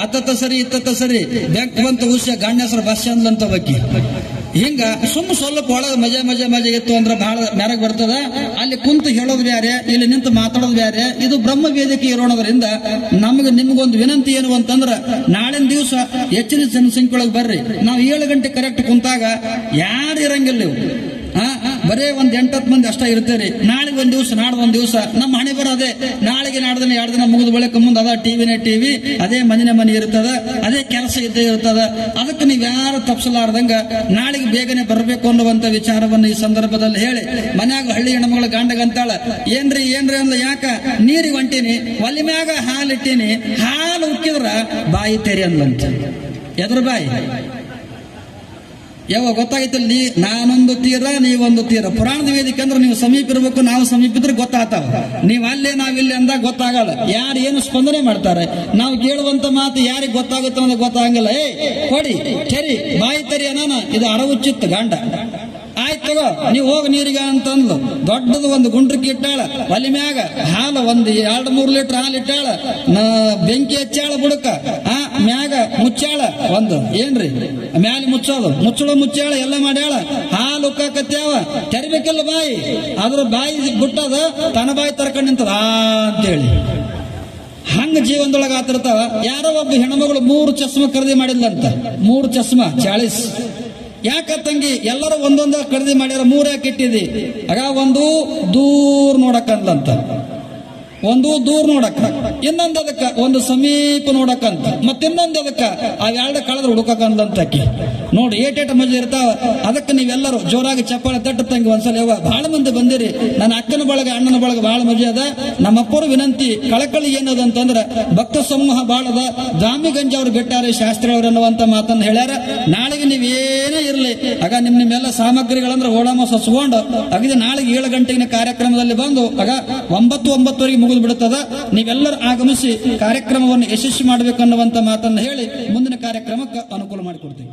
ಅತ್ತತ್ತ ಸರಿ ಇತ್ತತ್ತ ಸರಿ ಬೆಂಕ್ ಬಂತ ಉಷ್ಯ ಗಂಡ ಹೆಸರು ಬಸ್ ಅಂದ್ಲಂತ ಬಕ್ಕಿ ಹಿಂಗ ಸ್ವಲ್ಪ ಒಳಗ ಮಜಾ ಇತ್ತು ಅಂದ್ರೆ ಬಹಳ ಮೆರಗ್ ಬರ್ತದ. ಅಲ್ಲಿ ಕುಂತು ಹೇಳೋದು ಬ್ಯಾರೆ, ಇಲ್ಲಿ ನಿಂತು ಮಾತಾಡೋದು ಬ್ಯಾರೆ. ಇದು ಬ್ರಹ್ಮ ವೇದಿಕೆ ಇರೋಣದ್ರಿಂದ ನಿಮ್ಗೊಂದು ವಿನಂತಿ ಏನು ಅಂತಂದ್ರ, ನಾಳಿನ ದಿವಸ ಹೆಚ್ಚಿನ ಜನಸಂಖ್ಯೆ ಒಳಗೆ ಬರ್ರಿ. ನಾವು 7 ಗಂಟೆ ಕರೆಕ್ಟ್ ಕುಂತಾಗ ಯಾರು ಇರಂಗಿಲ್ಲ. ನೀವು ಬರೇ 8-10 ಮಂದಿ ಅಷ್ಟ ಇರ್ತೇರಿ. ನಾಳೆಗೆ ಒಂದ್ ದಿವಸ ನಾಡ್ದ ಒಂದ್ ದಿವಸ ನಮ್ಮ ಹಣೆ ಬರೋದೇ. ನಾಳೆಗೆ ನಾಡ್ದನೆ 2 ದಿನ ಮುಗಿದ ಬಳಿಕ ಮುಂದೆ ಅದ ಟಿವಿನೇ ಟಿವಿ, ಅದೇ ಮನೆ ಇರ್ತದ, ಅದೇ ಕೆಲಸ ಇದ್ದೇ ಇರ್ತದ. ಅದಕ್ಕೆ ನೀವ್ ಯಾರು ತಪ್ಸಲಾರ್ದಂಗ ನಾಳೆಗೆ ಬೇಗನೆ ಬರಬೇಕು ಅನ್ನುವಂತ ವಿಚಾರವನ್ನು ಈ ಸಂದರ್ಭದಲ್ಲಿ ಹೇಳಿ, ಮನ್ಯಾಗ ಹಳ್ಳಿ ಹೆಣ್ಮಗಳ ಗಂಡಗಂತಾಳ, ಏನ್ರಿ ಅಂದ, ಯಾಕ ನೀರಿಗೆ ಹೊಂಟೀನಿ, ಒಲಿ ಮ್ಯಾಗ ಹಾಲಿಟ್ಟೀನಿ, ಹಾಲು ಉಕ್ಕಿದ್ರ ಬಾಯಿ ತೆರಿ ಅಂದ್ಲಂತ. ಎದ್ರ ಬಾಯಿ ಯಾವ ಗೊತ್ತಾಗೈತಲ್ಲ, ನಾನೊಂದು ತೀರ ನೀವೊಂದು ತೀರ. ಪುರಾಣದ ವೇದಿಕೆ ಅಂದ್ರೆ ನೀವು ಸಮೀಪ ಇರಬೇಕು, ನಾವು ಸಮೀಪ ಇದ್ರೆ ಗೊತ್ತಾಗ್ತಾವ. ನೀವು ಅಲ್ಲೇ ನಾವಿಲ್ಲಿ ಅಂದಾಗ ಗೊತ್ತಾಗಲ್ಲ. ಯಾರು ಏನು ಸ್ಪಂದನೆ ಮಾಡ್ತಾರೆ, ನಾವು ಕೇಳುವಂತ ಮಾತು ಯಾರಿಗೆ ಗೊತ್ತಾಗುತ್ತೆ ಅನ್ನೋದು ಗೊತ್ತಾಗಂಗಿಲ್ಲ. ಕೊಡಿ ತೆರಿ, ಬಾಯಿ ತೆರಿ ಅನಾನ, ಇದು ಅಡವುಚ್ಚಿತ್ತು ಗಂಡ. ಆಯ್ತು ತಗೋ ನೀವು ಹೋಗಿ ನೀರಿಗೆ ಅಂತಂದ್ಲು. ದೊಡ್ಡದು ಒಂದು ಗುಂಡ್ರಕ್ಕೆ ಇಟ್ಟಾಳ, ಒಲಿ ಮ್ಯಾಗ ಹಾಲು 1-2-3 ಲೀಟರ್ ಹಾಲು ಇಟ್ಟಾಳ, ಬೆಂಕಿ ಹಚ್ಚಾಳ ಬುಡಕ, ಮ್ಯಾಗ ಮುಚ್ಚಾಳ ಒಂದು ಏನ್ರಿ ಮ್ಯಾಲೆ ಮುಚ್ಚಾಳ ಎಲ್ಲ ಮಾಡ್ಯಾಳ. ಹಾಲು ಉಕ್ಕಾಕತ್ಯಾವ, ತೆರಿಬೇಕಲ್ಲ ಬಾಯಿ. ಅದ್ರ ಬಾಯಿ ಬಿಟ್ಟದ, ತನ್ನ ಬಾಯಿ ತರ್ಕೊಂಡ್ ನಿಂತದ ಅಂತೇಳಿ. ಹಂಗ ಜೀವನದೊಳಗ ಆತಿರ್ತಾವ. ಯಾರೋ ಒಬ್ಬ ಹೆಣ್ಮಗಳು 3 ಚಸ್ಮಾ ಖರೀದಿ ಮಾಡಿದ್ಲಂತ. 3 ಚಸ್ಮಾ 40. ಯಾಕ ತಂಗಿ ಎಲ್ಲರೂ ಒಂದೊಂದ ಖರೀದಿ ಮಾಡ್ಯಾರ, 3 ಯಾಕೆ ಇಟ್ಟಿದಿ? ಆಗ ಒಂದು ದೂರ ನೋಡಕ್ಕಂತ, ಒಂದು ದೂರ ನೋಡಕ್ಕ, ಇನ್ನೊಂದು ಅದಕ್ಕ ಒಂದು ಸಮೀಪ ನೋಡಕ್ಕಂತ, ಮತ್ತಿನ್ನೊಂದು ಅದಕ್ಕ ಅವೆರಡ ಕಳೆದ್ರೆ ಹುಡುಕಂತಕ್ಕಿ. ನೋಡಿ ಏಟೇಟ ಮಜಾ ಇರ್ತಾವ. ಅದಕ್ಕೆ ನೀವೆಲ್ಲರೂ ಜೋರಾಗಿ ಚಪ್ಪಾಳೆ ತಟ್ಟು ತಂಗಿ ಒಂದ್ಸಲ. ಯಾವ ಬಹಳ ಮಂದಿ ಬಂದಿರಿ, ನನ್ನ ಅಕ್ಕನ ಬಳಗ ಅಣ್ಣನ ಬಳಗ ಬಹಳ ಮಜಾ ಅದ. ನಮ್ಮಪ್ಪರು ವಿನಂತಿ ಕಳಕಳಿ ಏನದ ಅಂತಂದ್ರ, ಭಕ್ತ ಸಮೂಹ ಬಾಳದ, ದಾಮಿಗಂಜ ಅವ್ರು ಬಿಟ್ಟಾರೆ ಶಾಸ್ತ್ರಿ ಅವ್ರು ಅನ್ನುವಂತ ಮಾತನ್ನು ಹೇಳ್ಯಾರ. ನಾಳೆಗೆ ನೀವೇನೇ ಇರಲಿ, ಆಗ ನಿಮ್ಮೆಲ್ಲ ಸಾಮಗ್ರಿಗಳಂದ್ರೆ ಓಡಾಮ ಸಸ್ಕೊಂಡು ಅಗದಿ ನಾಳೆಗೆ 7 ಗಂಟೆಗಿನ ಕಾರ್ಯಕ್ರಮದಲ್ಲಿ ಬಂದು ಆಗ 9-9:30 ಮುಗಿದು ಬಿಡುತ್ತದ. ನೀವೆಲ್ಲರೂ ಆಗಮಿಸಿ ಕಾರ್ಯಕ್ರಮವನ್ನು ಯಶಸ್ವಿ ಮಾಡಬೇಕು ಅನ್ನುವಂತ ಮಾತನ್ನು ಹೇಳಿ ಮುಂದಿನ ಕಾರ್ಯಕ್ರಮಕ್ಕೆ ಅನುಕೂಲ ಮಾಡಿಕೊಡ್ತೀವಿ.